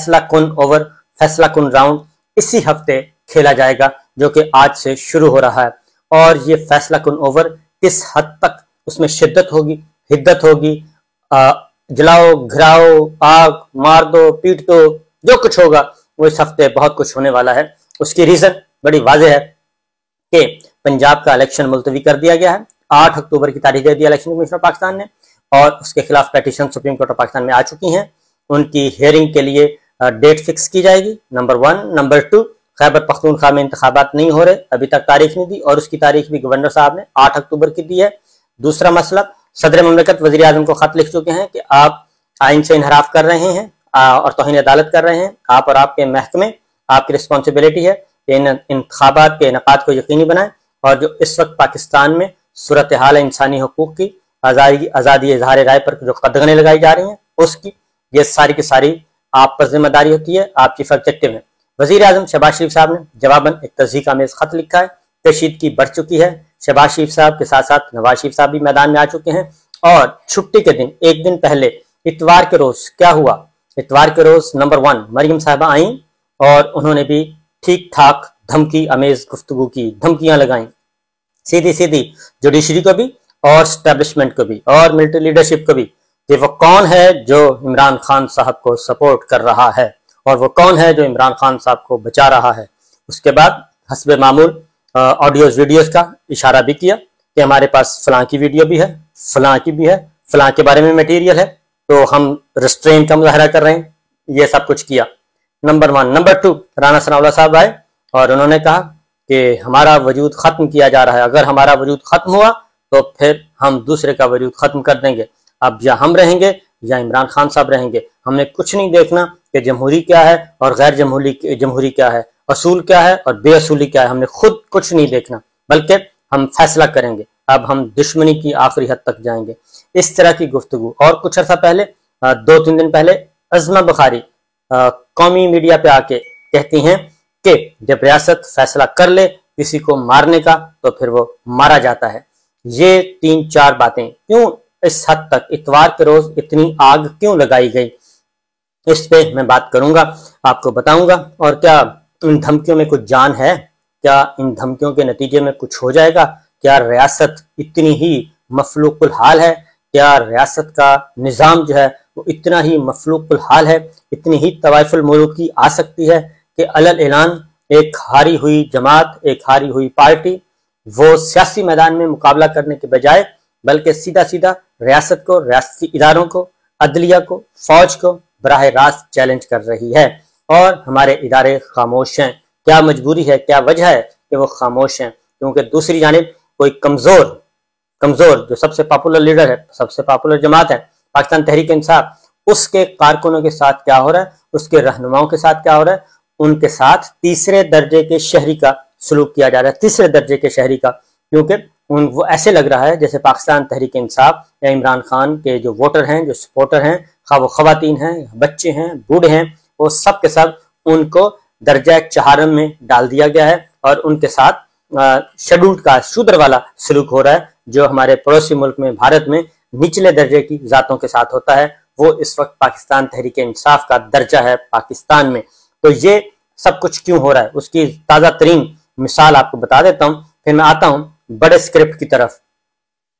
फैसला कुन ओवर, फैसला कुन राउंड इसी हफ्ते खेला जाएगा, जो कि आज से शुरू हो रहा है। और ये फैसला कुन ओवर किस हद तक उसमें शिद्दत होगी, हिद्दत होगी, जलाओ घिराओ, आग मार दो, पीट दो, जो कुछ होगा वो इस हफ्ते बहुत कुछ होने वाला है। उसकी रीजन बड़ी वाज़ेह है कि पंजाब का इलेक्शन मुलतवी कर दिया गया है। 8 अक्टूबर की तारीख दे दी इलेक्शन कमीशन ऑफ पाकिस्तान ने, और उसके खिलाफ petition supreme court of Pakistan में आ चुकी हैं। उनकी हियरिंग के लिए डेट फिक्स की जाएगी, नंबर 1। नंबर 2, खैबर पख्तूनख्वा में इंतखाबात नहीं हो रहे, अभी तक तारीख नहीं दी, और उसकी तारीख भी गवर्नर साहब ने 8 अक्टूबर की दी है। दूसरा मसला, सदर ममलकत वज़ीर आज़म को खत लिख चुके हैं कि आप आइन से इनहराफ कर रहे हैं और तौहीन अदालत कर रहे हैं। आप और आपके महकमे, आपकी रिस्पॉन्सिबिलिटी है कि इन इंतखाबात के इनेकाद को यकीनी बनाएं, और जो इस वक्त पाकिस्तान में सूरत हाल है इंसानी हकूक की, आज़ादी इजहार राय पर जो कदगनें लगाई जा रही हैं उसकी, ये सारी की सारी आप पर जिम्मेदारी होती है, आप चीफ एग्जीक्यूटिव हैं। वज़ीर आज़म शहबाज शरीफ साहब ने जवाबन एक तस्दीक आमेज खत लिखा है। कशीदगी बढ़ चुकी है, शहबाज शरीफ साहब के साथ साथ नवाज शरीफ साहब भी मैदान में आ चुके हैं। और छुट्टी के दिन, एक दिन पहले इतवार के रोज क्या हुआ, इतवार के रोज नंबर 1 मरियम साहबा आई और उन्होंने भी ठीक ठाक धमकी अमेज गुफ्तगू की, धमकियां लगाई सीधी सीधी जुडिशरी को भी और स्टैब्लिशमेंट को भी और मिलिट्री लीडरशिप को भी, कि वो कौन है जो इमरान खान साहब को सपोर्ट कर रहा है और वो कौन है जो इमरान खान साहब को बचा रहा है। उसके बाद हस्बे मामूल ऑडियोज वीडियोज का इशारा भी किया कि हमारे पास फलां की वीडियो भी है, फलां की भी है, फलां के बारे में मटेरियल है, तो हम रिस्ट्रेन का मुजाहरा कर रहे हैं। ये सब कुछ किया, नंबर 1। नंबर 2, राना सनाउल्लाह साहब आए और उन्होंने कहा कि हमारा वजूद खत्म किया जा रहा है, अगर हमारा वजूद खत्म हुआ तो फिर हम दूसरे का वजूद खत्म कर देंगे। अब या हम रहेंगे या इमरान खान साहब रहेंगे। हमने कुछ नहीं देखना कि जमहूरी क्या है और गैर जमहूरी क्या है, असूल क्या है और बेअसूली क्या है, हमने खुद कुछ नहीं देखना, बल्कि हम फैसला करेंगे। अब हम दुश्मनी की आखिरी हद तक जाएंगे। इस तरह की गुफ्तगू। और कुछ अर्सा पहले, 2-3 दिन पहले, अज़मा बुखारी कौमी मीडिया पे आके कहती हैं कि जब रियासत फैसला कर ले किसी को मारने का तो फिर वो मारा जाता है। ये 3-4 बातें क्यों इस हद तक इतवार के रोज इतनी आग क्यों लगाई गई, इस पे मैं बात करूंगा, आपको बताऊंगा। और क्या इन धमकियों में कुछ जान है? क्या इन धमकियों के नतीजे में कुछ हो जाएगा? क्या रियासत इतनी ही मफलूकुल हाल है? क्या रियासत का निज़ाम जो है वो इतना ही मफलूकुल हाल है, इतनी ही तवाइफुल मुल्क की आ सकती है कि अलल ऐलान एक हारी हुई जमात, एक हारी हुई पार्टी, वो सियासी मैदान में मुकाबला करने के बजाय बल्कि सीधा सीधा रियासत को, रियासती इदारों को, अदलिया को, फौज को बराह रास्त चैलेंज कर रही है। और हमारे इदारे खामोश हैं। क्या मजबूरी है, क्या वजह है कि वो खामोश हैं? क्योंकि दूसरी जानिब कोई कमजोर जो सबसे पॉपुलर लीडर है, सबसे पॉपुलर जमात है पाकिस्तान तहरीक इंसाफ, उसके कारकुनों के साथ क्या हो रहा है, उसके रहनुमाओं के साथ क्या हो रहा है, उनके साथ तीसरे दर्जे के शहरी का सलूक किया जा रहा है, तीसरे दर्जे के शहरी का। क्योंकि वो ऐसे लग रहा है जैसे पाकिस्तान तहरीक इंसाफ या इमरान खान के जो वोटर हैं, जो सपोर्टर हैं, खा वो खवातीन हैं, बच्चे हैं, बूढ़े हैं, वो सब के सब उनको दर्जा चहारम में डाल दिया गया है और उनके साथ शेड्यूल्ड का शूद्र वाला सलूक हो रहा है, जो हमारे पड़ोसी मुल्क में, भारत में निचले दर्जे की जातों के साथ होता है। वो इस वक्त पाकिस्तान तहरीक इंसाफ का दर्जा है पाकिस्तान में। तो ये सब कुछ क्यों हो रहा है, उसकी ताज़ा तरीन मिसाल आपको बता देता हूँ, फिर मैं आता हूँ बड़े स्क्रिप्ट की तरफ।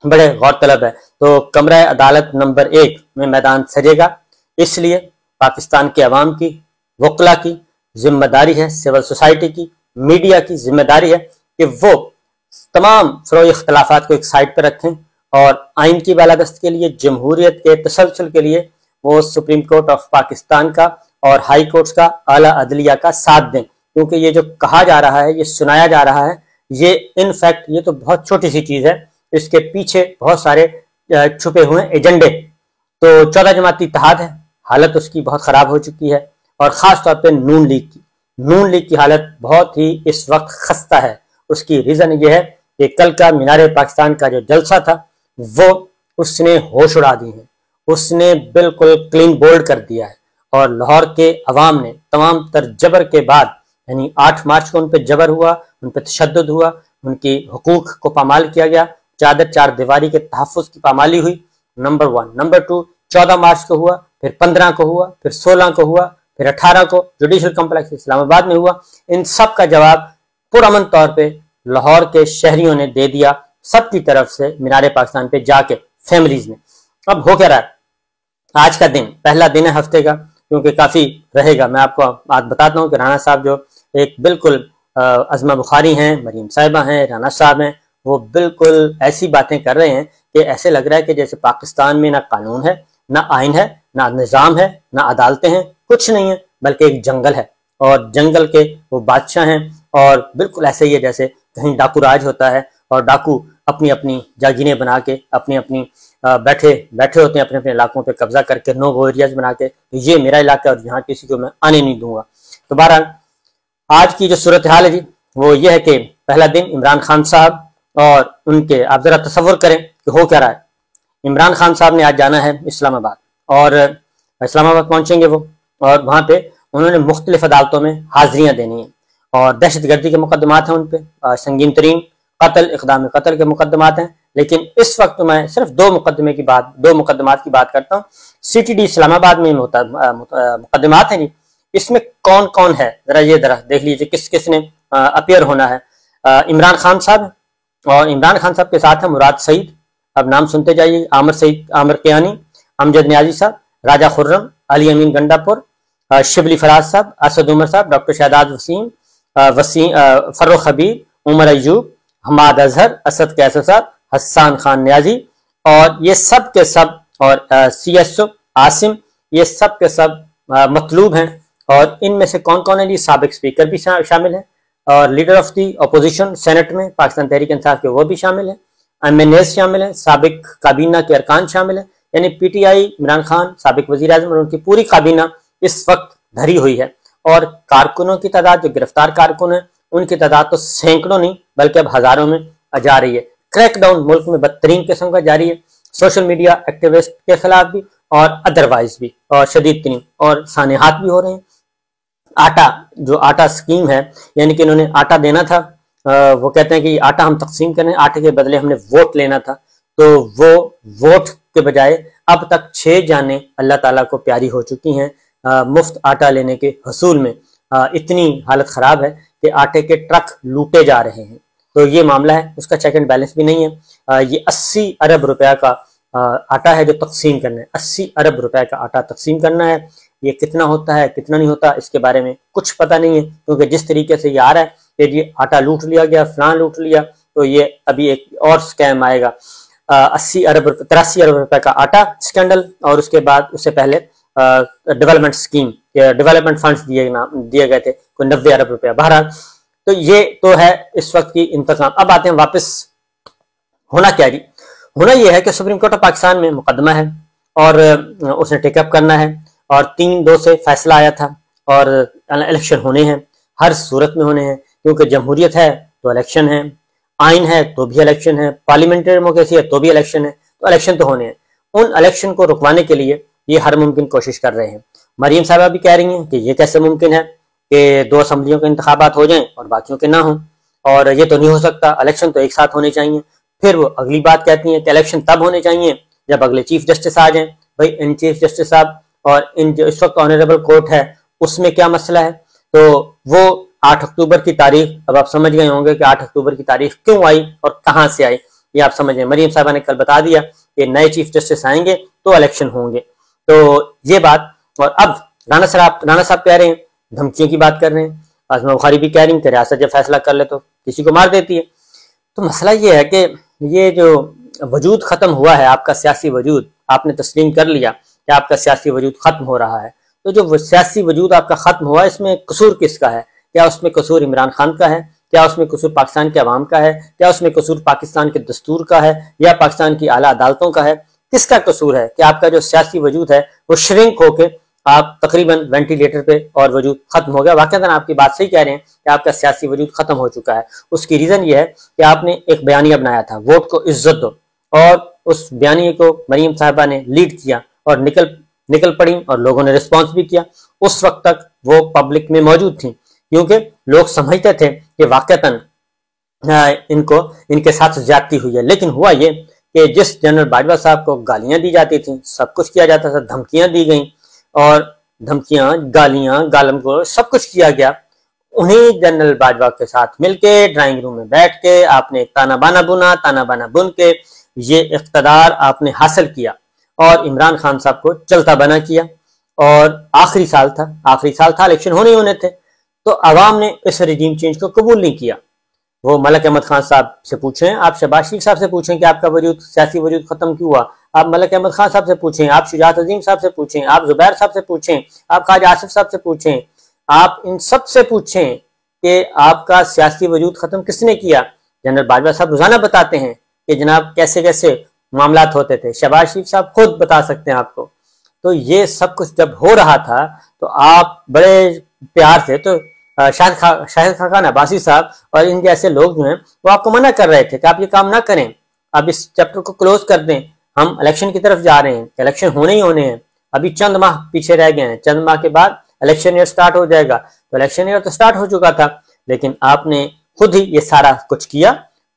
बड़े गौरतलब है तो कमरा अदालत नंबर 1 में मैदान सजेगा, इसलिए पाकिस्तान के अवाम की, वकला की जिम्मेदारी है, सिविल सोसाइटी की, मीडिया की जिम्मेदारी है कि वो तमाम फरोई इख्तलाफात को एक साइड पर रखें और आइन की बालादस्त के लिए, जमहूरियत के तसलसल के लिए वो सुप्रीम कोर्ट ऑफ पाकिस्तान का और हाई कोर्ट्स का, आला अदलिया का साथ दें। क्योंकि ये जो कहा जा रहा है, ये सुनाया जा रहा है, ये इनफैक्ट ये तो बहुत छोटी सी चीज है, इसके पीछे बहुत सारे छुपे हुए एजेंडे। तो 14 जमाती इत्तेहाद है, हालत उसकी बहुत खराब हो चुकी है, और खास तौर पे नून लीग की हालत बहुत ही इस वक्त खस्ता है। उसकी रीजन ये है कि कल का मीनारे पाकिस्तान का जो जलसा था वो उसने होश उड़ा दी है, उसने बिल्कुल क्लीन बोल्ड कर दिया है। और लाहौर के अवाम ने तमाम तर जबर के बाद, यानी 8 मार्च को उन पर जबर हुआ, उन पर तशद्दुद हुआ, उनकी हुकूक को पामाल किया गया, चार दीवारी के तहफ़्फ़ुज़ की पामाली हुई, नंबर 1। नंबर 2, 14 मार्च को हुआ, फिर 15 को हुआ, फिर 16 को हुआ, پھر 18 کو جوڈیشل کمپلیکس اسلام آباد میں ہوا. ان سب کا جواب پرامن طور پہ لاہور کے شہریوں نے دے دیا سب کی طرف سے مینار پاکستان پہ جا کے فیملیز نے. اب ہو کیا رہا ہے؟ آج کا دن پہلا دن ہے ہفتے کا، کیونکہ کافی رہے گا. میں آپ کو بات بتاتا ہوں کہ رانا صاحب جو ایک بالکل عظمہ بخاری ہیں، مریم صاحبہ ہیں، رانا صاحب ہیں، وہ بالکل ایسی باتیں کر رہے ہیں کہ ایسے لگ رہا ہے کہ جیسے پاکستان میں نہ قانون ہے، نہ آئین ہے، نہ نظام ہے، نہ عدالتیں ہیں، کچھ نہیں ہے، بلکہ ایک جنگل ہے اور جنگل کے وہ بادشاہ ہیں. اور بالکل ایسے ہی ہے جیسے کہیں ڈاکو راج ہوتا ہے اور ڈاکو اپنی اپنی جاگیریں بنا کے اپنی اپنی بیٹھے ہوتے ہیں اپنے اپنے علاقوں پہ قبضہ کر کے، نو گو ایریاز بنا کے، یہ میرا علاقہ ہے اور یہاں کسی کو میں آنے نہیں دوں گا. تو بہرحال آج کی جو صورتحال ہے جی وہ یہ ہے کہ پہلا دن عمران خان صاحب اور ان کے، آپ ذرا تصور کریں کہ ہو کیا رہا ہے. عمران خان صاحب نے آج جانا ہے اسلام آباد، اور اسلام آباد پہنچیں گے وہ، اور وہاں پہ انہوں نے مختلف عدالتوں میں حاضریاں دینی ہیں، اور دہشت گردی کے مقدمات ہیں ان پہ، سنگین ترین قتل، اقدام قتل کے مقدمات ہیں. لیکن اس وقت میں صرف دو مقدمات کی بات کرتا ہوں. سی ٹی ڈی اسلام آباد میں مقدمات ہیں جی، اس میں کون کون ہے ذرا دیکھ لیجیے کس کس نے اپیئر ہونا ہے. عمران خان صاحب، اور عمران خان صاحب کے ساتھ ہیں مراد سعید، اب نام سنتے جائیے، عامر کیانی، امجد نیازی صاحب، راجہ خرم، علی امین گنڈا پور، شبلی فراز صاحب، اسد عمر صاحب، ڈاکٹر شہزاد وسیم، فروخ حبیب، عمر ایوب، حماد اظہر، اسد کیسر صاحب، حسان خان نیازی، اور یہ سب کے سب، اور سی ایس او عاصم، یہ سب کے سب مطلوب ہیں. اور ان میں سے کون کون ہیں جی؟ سابق اسپیکر بھی شامل ہیں، اور leader of the opposition senate میں پاکستان تحریک انصاف کے وہ بھی شامل ہیں، ایم این ایز شامل ہیں، سابق کابینہ کے ارکان شامل ہیں. یعنی P T I, Imran Khan, سابق وزیر اعظم اور ان کی پوری کابینہ اس وقت دھری ہوئی ہے. اور کارکنوں کی تعداد، جو گرفتار کارکن ہیں، ان کی تعداد تو سینکڑوں نہیں بلکہ اب ہزاروں میں جا رہی ہے. کریک ڈاؤن ملک میں بدترین قسم کا جاری ہے، سوشل میڈیا ایکٹیوسٹ کے خلاف بھی اور ادروائز بھی، اور شدید ترین اور سانحات بھی ہو رہے ہیں. آٹا سکیم ہے، یعنی کہ انہوں نے آٹا دینا تھا، وہ کہتے ہیں کہ آٹا ہم تقسیم کریں، آٹے کے بدلے ہم نے ووٹ لینا تھا، تو وہ ووٹ کے بجائے اب تک 6 جانیں اللہ تعالیٰ کو پیاری ہو چکی ہیں مفت آٹا لینے کے حصول میں. اتنی حالت خراب ہے کہ آٹے کے ٹرک لوٹے جا رہے ہیں. تو یہ معاملہ ہے، اس کا چیک اینڈ بیلنس بھی نہیں ہے. یہ 80 ارب روپیہ کا آٹا ہے جو تقسیم کرنا ہے، 80 ارب روپے کا آٹا تقسیم کرنا ہے. یہ کتنا ہوتا ہے کتنا نہیں ہوتا اس کے بارے میں کچھ پتہ نہیں ہے، کیونکہ جس طریقے سے یہ آ رہا ہے کہ یہ آٹا لوٹ لیا گیا، فلاں لوٹ لیا، تو یہ ابھی ایک اور سکیم آئے گا. 83 ارب روپے کا آٹا سکینڈل، اور اس کے بعد اس سے پہلے ڈیولپمنٹ سکیم، ڈیولپمنٹ فنڈز دیے گئے تھے کوئی 90 ارب روپیہ. بہرحال تو یہ تو ہے اس وقت کی انتظام. اب آتے ہیں واپس، ہونا کیا جی؟ ہونا یہ ہے کہ سپریم کورٹ آف پاکستان میں مقدمہ ہے اور اس نے ٹیک اپ کرنا ہے، اور 3-2 سے فیصلہ آیا تھا، اور الیکشن ہونے ہیں، ہر صورت میں ہونے ہیں، کیونکہ جمہوریت ہے تو الیکشن ہے، آئین ہے تو بھی الیکشن ہے، پارلیمنٹری ڈیموکریسی ہے تو بھی الیکشن ہے، تو الیکشن تو ہونے ہیں. ان الیکشن کو رکوانے کے لیے یہ ہر ممکن کوشش کر رہے ہیں. مریم صاحبہ بھی کہہ رہی ہیں کہ یہ کیسے ممکن ہے کہ 2 اسمبلیوں کے انتخابات ہو جائیں اور باقیوں کے نہ ہوں، اور یہ تو نہیں ہو سکتا، الیکشن تو ایک ساتھ ہونے چاہیے. پھر وہ اگلی بات کہتی ہیں کہ الیکشن تب ہونے چاہیے جب اگلے چیف جسٹس آ جائیں. بھائی ان چیف جسٹس صاحب اور ان جو اس وقت آنریبل کورٹ ہے اس میں کیا مسئلہ ہے؟ تو وہ 8 اکتوبر کی تاریخ، اب آپ سمجھ گئے ہوں گے کہ 8 اکتوبر کی تاریخ کیوں آئی اور کہاں سے آئی، یہ آپ سمجھ گئے. مریم صاحبہ نے کل بتا دیا کہ نئے چیف جسٹس آئیں گے تو الیکشن ہوں گے، تو یہ بات. اور اب رانا صاحب کہہ رہے ہیں، دھمکیوں کی بات کر رہے ہیں، عظمہ بخاری بھی کہہ رہی ہیں کہ ریاست جب فیصلہ کر لے تو کسی کو مار دیتی ہے. تو مسئلہ یہ ہے کہ یہ جو وجود ختم ہوا ہے، آپ کا سیاسی وجود، آپ نے تسلیم کر لیا کہ آپ کا سیاسی وجود ختم ہو رہا ہے. تو جو سیاسی وجود آپ کا ختم ہوا، اس میں قصور کس کا ہے؟ کیا اس میں قصور عمران خان کا ہے؟ کیا اس میں قصور پاکستان کے عوام کا ہے؟ کیا اس میں قصور پاکستان کے دستور کا ہے یا پاکستان کی اعلیٰ عدالتوں کا ہے؟ کس کا قصور ہے کہ آپ کا جو سیاسی وجود ہے وہ شرنک ہو کے آپ تقریباً وینٹیلیٹر پہ اور وجود ختم ہو گیا؟ واقعتاً آپ کی بات صحیح کہہ رہے ہیں کہ آپ کا سیاسی وجود ختم ہو چکا ہے. اس کی ریزن یہ ہے کہ آپ نے ایک بیانیہ بنایا تھا، ووٹ کو عزت دو، اور اس بیانیے کو مریم صاحبہ نے لیڈ کیا اور نکل پڑی اور لوگوں نے رسپانس بھی کیا. اس وقت تک وہ پبلک میں موجود تھیں کیونکہ لوگ سمجھتے تھے کہ واقعتاً ان کے ساتھ زیادتی ہوئی ہے. لیکن ہوا یہ کہ جس جنرل باجوہ صاحب کو گالیاں دی جاتی تھیں، سب کچھ کیا جاتا تھا، دھمکیاں دی گئیں، اور धमकियां, गालियां, गालम को सब कुछ किया गया। उन्हीं जनरल बाजवा के साथ मिलके ड्राइंग रूम में बैठ के आपने ताना बाना बुना, ताना बाना बुन के ये इख्तदार आपने हासिल किया और इमरान खान साहब को चलता बना किया। और आखिरी साल था, इलेक्शन होने थे, तो अवाम ने इस रिजीम चेंज को कबूल नहीं किया। वो मलक अहमद खान साहब से पूछें, आप शहबाज शरीफ साहब से पूछें कि आपका वजूद, सियासी वजूद खत्म क्यों हुआ। आप मलक अहमद खान साहब से पूछें, आप शुजात अजीम साहब से पूछें, आप जुबैर साहब से पूछें, आप ख्वाजा आसिफ साहब से पूछें, आप इन सब से पूछें कि आपका सियासी वजूद खत्म किसने किया। जनरल बाजवा साहब रोजाना बताते हैं कि जनाब कैसे कैसे मामलात होते थे। शहबाज शरीफ साहब खुद बता सकते हैं आपको। तो ये सब कुछ जब हो रहा था तो आप बड़े प्यार से, तो शाहिद खान अब्बासी साहब और इन जैसे लोग जो हैं वो आपको मना कर रहे थे कि आप ये काम ना करें, आप इस चैप्टर को क्लोज कर दें, हम इलेक्शन की तरफ जा रहे हैं, इलेक्शन होने ही होने हैं, अभी चंद माह पीछे रह गए हैं, चंद माह के बाद इलेक्शन ईयर स्टार्ट हो जाएगा। तो इलेक्शन ईयर तो स्टार्ट हो चुका था, लेकिन आपने खुद ही ये सारा कुछ किया,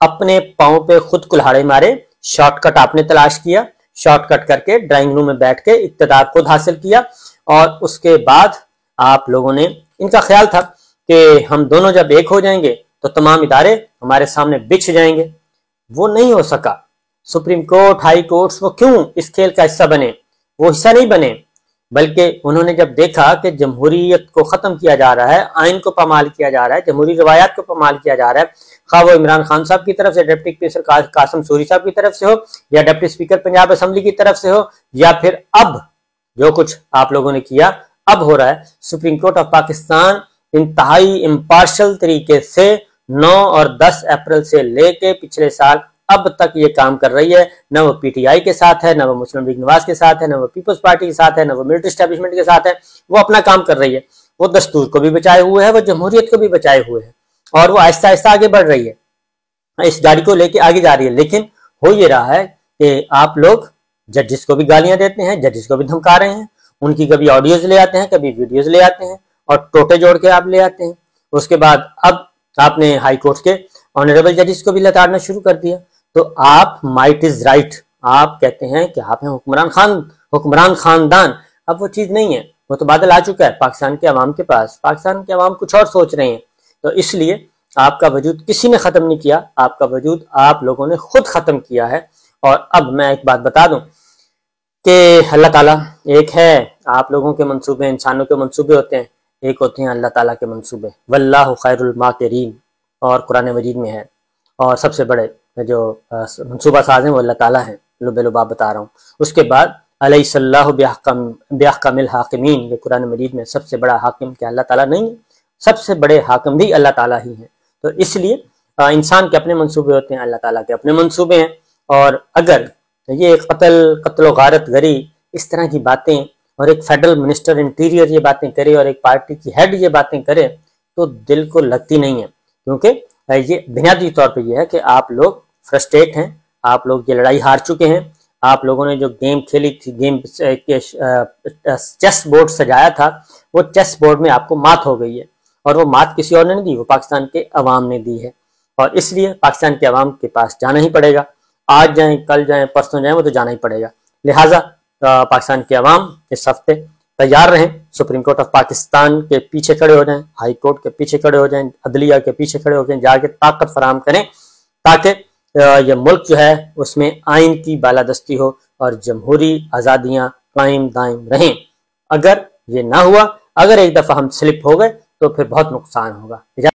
अपने पाँव पे खुद कुल्हाड़े मारे, शॉर्टकट आपने तलाश किया, शॉर्टकट करके ड्राइंग रूम में बैठ के इक्तदार खुद हासिल किया। और उसके बाद आप लोगों ने, इनका ख्याल था कि हम दोनों जब एक हो जाएंगे तो तमाम इदारे हमारे सामने बिछ जाएंगे। वो नहीं हो सका। सुप्रीम कोर्ट, हाई कोर्ट्स वो क्यों इस खेल का हिस्सा बने? वो हिस्सा नहीं बने, बल्कि उन्होंने जब देखा कि जमहूरियत को खत्म किया जा रहा है, आइन को पामाल किया जा रहा है, जमहूरी रवायात को पामाल किया जा रहा है, खा वो इमरान खान साहब की तरफ से, डिप्टी स्पीकर कासिम सूरी साहब की तरफ से हो, या डिप्टी स्पीकर पंजाब असेंबली की तरफ से हो, या फिर अब जो कुछ आप लोगों ने किया अब हो रहा है। सुप्रीम कोर्ट ऑफ पाकिस्तान इंतहाई इम्पार्शल तरीके से 9 और 10 अप्रैल से लेके पिछले साल अब तक ये काम कर रही है। न वो पीटीआई के साथ है, न वो मुस्लिम लीग नवाज के साथ है, न वो पीपल्स पार्टी के साथ है, न वो मिलिट्री एस्टेब्लिशमेंट के साथ है। वो अपना काम कर रही है। वो दस्तूर को भी बचाए हुए है, वो जमहूरियत को भी बचाए हुए है, और वो आहिस्ता आहिस्ता आगे बढ़ रही है, इस गाड़ी को लेके आगे जा रही है। लेकिन हो ये रहा है कि आप लोग जजेस को भी गालियां देते हैं, जजेस को भी धमका रहे हैं, उनकी कभी ऑडियोज ले आते हैं, कभी वीडियोज ले आते हैं और टोटे जोड़ के आप ले आते हैं। उसके बाद अब आपने हाई कोर्ट के ऑनरेबल जजेस को भी लताड़ना शुरू कर दिया। तो आप माइट इज राइट, आप कहते हैं कि आप हैं हुक्मरान खानदान। अब वो चीज नहीं है, वो तो बादल आ चुका है पाकिस्तान के अवाम के पास। पाकिस्तान के अवाम कुछ और सोच रहे हैं, तो इसलिए आपका वजूद किसी ने खत्म नहीं किया, आपका वजूद आप लोगों ने खुद खत्म किया है। और अब मैं एक बात बता दूं कि अल्लाह ताला एक है, आप लोगों के मंसूबे इंसानों के मंसूबे होते हैं, एक होते हैं अल्लाह ताला के मंसूबे। वल्लाहु खैरुल माकिरीन, और कुरान मजीद में है। और सबसे बड़े जो मंसूबा साज हैं वो अल्लाह ताला हैं, लुबेलुबाब बता रहा हूँ। उसके बाद अलैहिस्सलाहु बिअहकमिल हाकिमीन, ये कुरान मजीद में सबसे बड़ा हाकिम क्या अल्लाह ताला नहीं है? सबसे बड़े हाकिम भी अल्लाह ताला ही हैं। तो इसलिए इंसान के अपने मंसूबे होते हैं, अल्लाह ताला के अपने मंसूबे हैं। और अगर ये कत्ल गारत गरी इस तरह की बातें, और एक फेडरल मिनिस्टर इंटीरियर ये बातें करे, और एक पार्टी की हेड ये बातें करे, तो दिल को लगती नहीं है। क्योंकि ये बुनियादी तौर पे ये है कि आप लोग फ्रस्ट्रेट हैं, आप लोग ये लड़ाई हार चुके हैं। आप लोगों ने जो गेम खेली थी, गेम चेस बोर्ड सजाया था, वो चेस बोर्ड में आपको मात हो गई है। और वो मात किसी और ने नहीं दी, वो पाकिस्तान के अवाम ने दी है। और इसलिए पाकिस्तान के अवाम के पास जाना ही पड़ेगा। आज जाएं, कल जाएं, परसों जाएं, वो तो जाना ही पड़ेगा। लिहाजा पाकिस्तान के अवाम इस हफ्ते तैयार रहें, सुप्रीम कोर्ट ऑफ पाकिस्तान के पीछे खड़े हो जाएं, हाई कोर्ट के पीछे खड़े हो जाएं, अदलिया के पीछे खड़े हो जाएं, जाके ताकत फराहम करें ताकि ये मुल्क जो है उसमें आइन की बालादस्ती हो और जमहूरी आज़ादियाँ कायम दायम रहें। अगर ये ना हुआ, अगर एक दफ़ा हम स्लिप हो गए तो फिर बहुत नुकसान होगा।